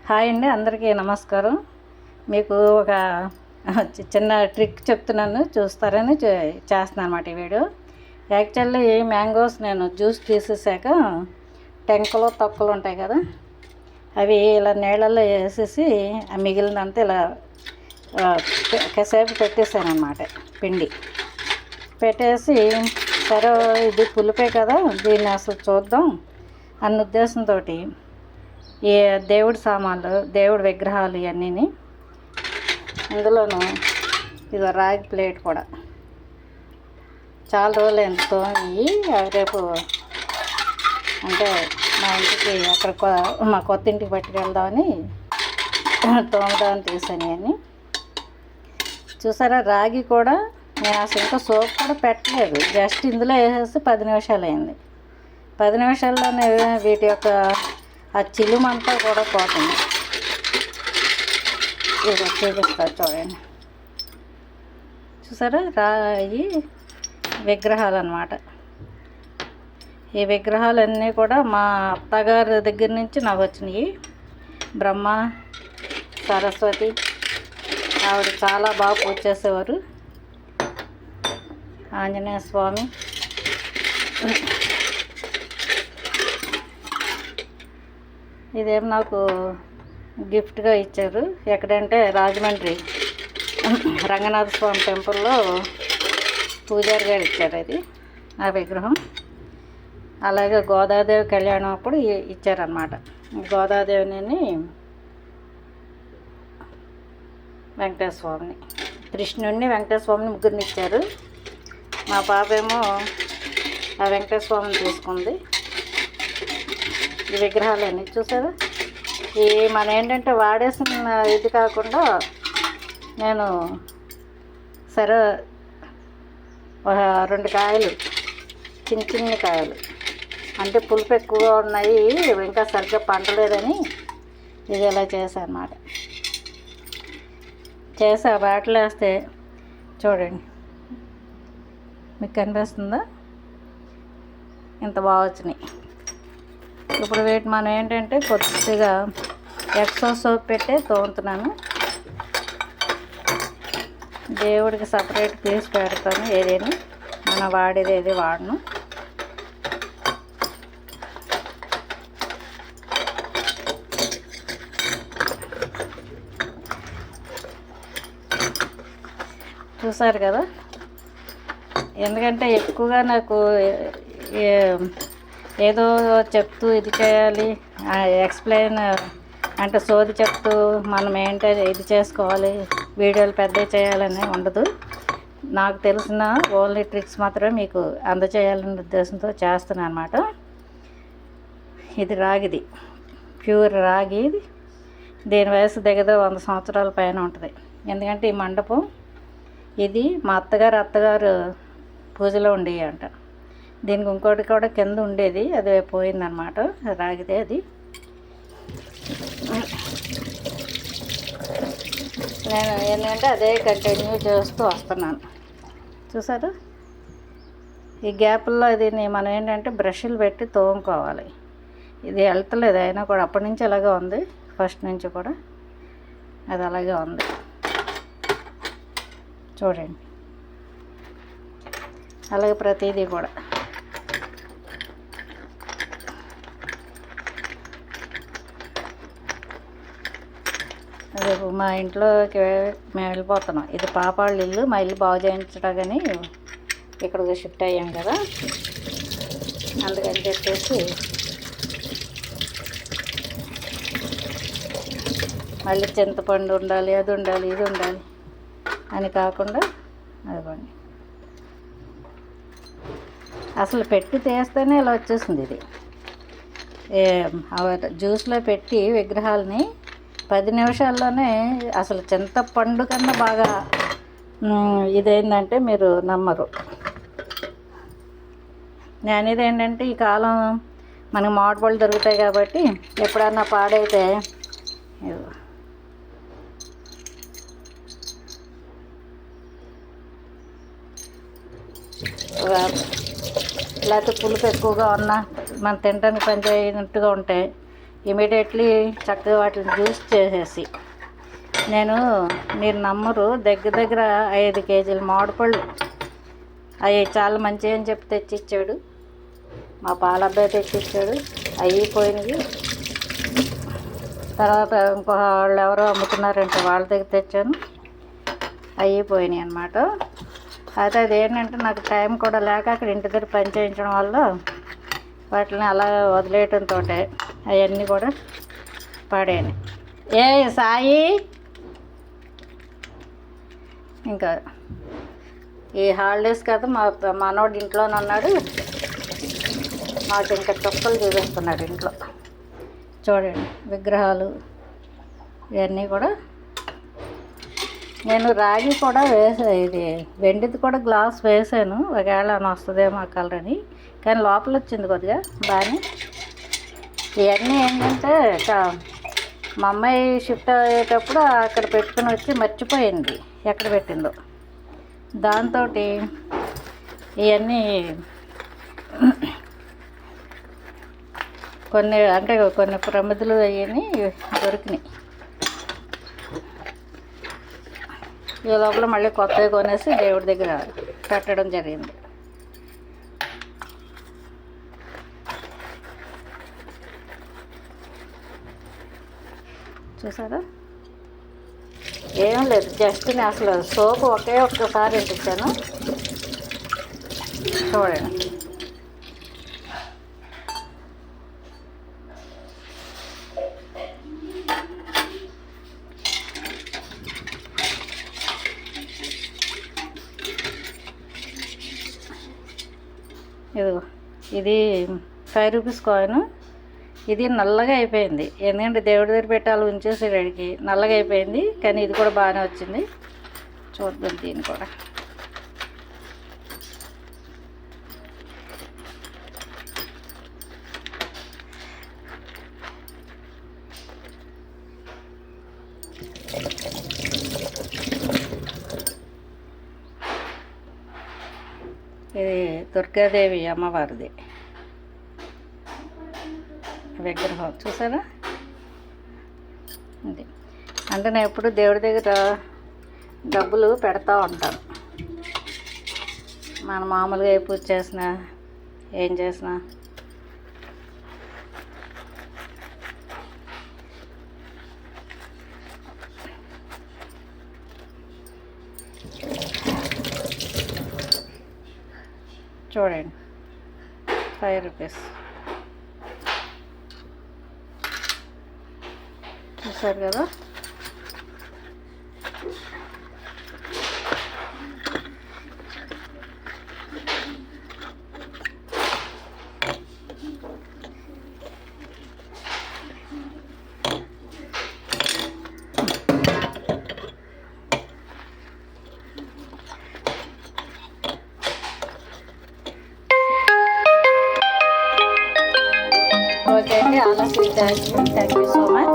Hi అండి, అందరికీ నమస్కారం. మీకు ఒక చిన్న ట్రిక్ చెప్తున్నాను, చూస్తారని చేస్తున్నాను అన్నమాట ఈ వీడియో. యాక్చువల్లీ మ్యాంగోస్ నేను జ్యూస్ తీసేసాక టెంకలు తొక్కలు ఉంటాయి కదా, అవి ఇలా నీళ్ళల్లో వేసేసి ఆ మిగిలినంత ఇలా కాసేపు పెట్టేశాను అన్నమాట. పిండి పెట్టేసి సరే ఇది పులిపే కదా, దీన్ని అసలు చూద్దాం అన్న ఉద్దేశంతో ఈ దేవుడి సామాన్లు, దేవుడి విగ్రహాలు ఇవన్నీ ఇందులోను. ఇది రాగి ప్లేట్ కూడా చాలా రోజులు ఎంతో ఇవి రేపు అంటే మా ఇంటికి అక్కడ మా కొత్త ఇంటికి పట్టుకెళ్దామని తోమదామని తీసాను. ఇవన్నీ చూసారా, రాగి కూడా నేను అసలు ఇంకా సోప్ కూడా పెట్టలేదు, జస్ట్ ఇందులో వేసేసి 10 నిమిషాలు అయింది. 10 నిమిషాల్లోనే వీటి యొక్క ఆ చిలుమంతా కూడా పోతుంది. ఇది చూపిస్తారు చూడండి. చూసారా, రాయి విగ్రహాలు అన్నమాట. ఈ విగ్రహాలన్నీ కూడా మా అత్తగారి దగ్గర నుంచి నాకు వచ్చినాయి. బ్రహ్మ, సరస్వతి, ఆవిడ చాలా బాగా పూజ చేసేవారు. ఆంజనేయ స్వామి, ఇదేం నాకు గిఫ్ట్గా ఇచ్చారు. ఎక్కడంటే రాజమండ్రి రంగనాథ స్వామి టెంపుల్లో పూజారి గారు ఇచ్చారు అది, ఆ విగ్రహం. అలాగే గోదాదేవి కళ్యాణం అప్పుడు ఇచ్చారన్నమాట. గోదాదేవిని, వెంకటేశ్వర స్వామిని, కృష్ణుడిని, వెంకటేశ్వర స్వామిని ముగ్గురిని ఇచ్చారు. మా పాప ఏమో ఆ వెంకటేశ్వర స్వామిని తీసుకుంది. ఈ విగ్రహాలన్నీ చూసారా, ఈ మన ఏంటంటే వాడేసిన ఇది కాకుండా నేను సరే ఒక 2 కాయలు, చిన్న కాయలు, అంటే పులుపు ఎక్కువగా ఉన్నాయి, ఇంకా సరిగ్గా పండలేదని ఇది ఇలా చేశాను అన్నమాట. చేసి ఆ బాటలు వేస్తే చూడండి, మీకు కనిపిస్తుందా, ఇంత బాగా వచ్చినాయి. ఇప్పుడు వీటి మనం ఏంటంటే కొద్దిగా ఎక్సో సోప్ పెట్టే తోముతున్నాను. దేవుడికి సపరేట్ పీస్ పెడతాను, ఏదైనా మనం వాడేది ఏది వాడను. చూసారు కదా, ఎందుకంటే ఎక్కువగా నాకు ఏదో చెప్తూ ఇది చేయాలి, ఎక్స్ప్లెయిన్ అంటే సోది చెప్తూ మనం ఏంటో ఇది చేసుకోవాలి, వీడియోలు పెద్దవి చేయాలని ఉండదు. నాకు తెలిసిన ఓన్లీ ట్రిక్స్ మాత్రమే మీకు అందచేయాలనే ఉద్దేశంతో చేస్తున్నాను అన్నమాట. ఇది రాగిది, ప్యూర్ రాగి. దీని వయసు దగ్గర 100 సంవత్సరాల పైన ఉంటుంది. ఎందుకంటే ఈ మండపం ఇది మా అత్తగారు పూజలో ఉండేవి అంట. దీనికి ఇంకోటి కూడా కింద ఉండేది, అది పోయిందనమాట, రాగితే అది. నేను ఎందుకంటే అదే కంటిన్యూ చేస్తూ వస్తున్నాను. చూసారు, ఈ గ్యాపుల్లో దీన్ని మనం ఏంటంటే బ్రష్లు పెట్టి తోముకోవాలి. ఇది వెళ్తలేదు, అయినా కూడా అప్పటి నుంచి అలాగే ఉంది, ఫస్ట్ నుంచి కూడా అది అలాగే ఉంది. చూడండి, అలాగే ప్రతిదీ కూడా. రేపు మా ఇంట్లోకి మేము వెళ్ళిపోతున్నాం. ఇది పాపాళ్ళ ఇల్లు, మా ఇల్లు బాగు చేయించడాని ఇక్కడికి షిఫ్ట్ అయ్యాం కదా, అందుకని చెప్పేసి మళ్ళీ చింతపండు ఉండాలి, అది ఉండాలి, ఇది ఉండాలి అని కాకుండా అదిగోండి, అసలు పెట్టి తీస్తేనే ఇలా వచ్చేసింది. ఇది జ్యూస్లో పెట్టి విగ్రహాలని 10 నిమిషాల్లోనే అసలు చింతపండు కన్నా బాగా ఇదేంటంటే మీరు నమ్మరు. నేను ఇదేంటంటే ఈ కాలం మనకు మామిడిపళ్ళు దొరుకుతాయి కాబట్టి ఎప్పుడన్నా పాడైతే లేకపోతే పులుపు ఎక్కువగా ఉన్నా మనం తినడానికి పని చేయనట్టుగా ఉంటే ఇమీడియట్లీ చక్కగా వాటిని జ్యూస్ చేసేసి మీరు నమ్మరు, దగ్గర దగ్గర 5 కేజీల మామిడిపళ్ళు అవి చాలా మంచివి అని చెప్పి తెచ్చిచ్చాడు. మా పాలబ్బాయి తెచ్చిచ్చాడు. అయిపోయినవి. తర్వాత ఇంకో వాళ్ళు ఎవరో అమ్ముతున్నారంటే వాళ్ళ దగ్గర తెచ్చాను. అయిపోయినాయి అన్నమాట. అయితే అది ఏంటంటే నాకు టైం కూడా లేక అక్కడ ఇంటి దగ్గర పని చేయించడం వల్ల వాటిని అలా వదిలేయటంతో అవన్నీ కూడా పడేయాలి. ఏ సాయి, ఇంకా ఈ హాలిడేస్ కదా మా మనోడు ఇంట్లోనే ఉన్నాడు. నాకు ఇంకా చుక్కలు చూపిస్తున్నాడు ఇంట్లో. చూడండి విగ్రహాలు ఇవన్నీ కూడా. నేను రాగి కూడా ఇది వెండిది కూడా గ్లాస్ వేసాను, ఒకవేళ అని వస్తుందేమో ఆ కలర్ అని. కానీ లోపల వచ్చింది కొద్దిగా బాగానే. ఇవన్నీ ఏంటంటే మా అమ్మాయి షిఫ్ట్ అయ్యేటప్పుడు అక్కడ పెట్టుకుని వచ్చి మర్చిపోయింది ఎక్కడ పెట్టిందో. దాంతో ఇవన్నీ కొన్ని ప్రమిదలు అవన్నీ దొరికినాయి. ఈ లోపల మళ్ళీ కొత్తవి కొనేసి దేవుడి దగ్గర పెట్టడం జరిగింది. చూసారా, ఏం లేదు, జస్ట్ నేను అసలు సోపు ఒక్కసారి ఇంటిచ్చాను. చూడండి, ఇది 5 రూపీస్ కాయిన్. ఇది నల్లగా అయిపోయింది, ఎందుకంటే దేవుడి దగ్గర పెట్టాలి ఉంచేసేవాడికి నల్లగా అయిపోయింది. కానీ ఇది కూడా బాగానే వచ్చింది. చూద్దాం దీన్ని కూడా. ఇది దుర్గాదేవి అమ్మవారిది విగ్రహం. చూసారా, ఇది అంటే నేను ఎప్పుడు దేవుడి దగ్గర డబ్బులు పెడతా ఉంటాను. మన మామూలుగా ఏ పూజ చేసినా ఏం చేసినా. చూడండి, 5 రూపీస్. చూసారు కదా. ఓకే అండి, all of you thank you so much.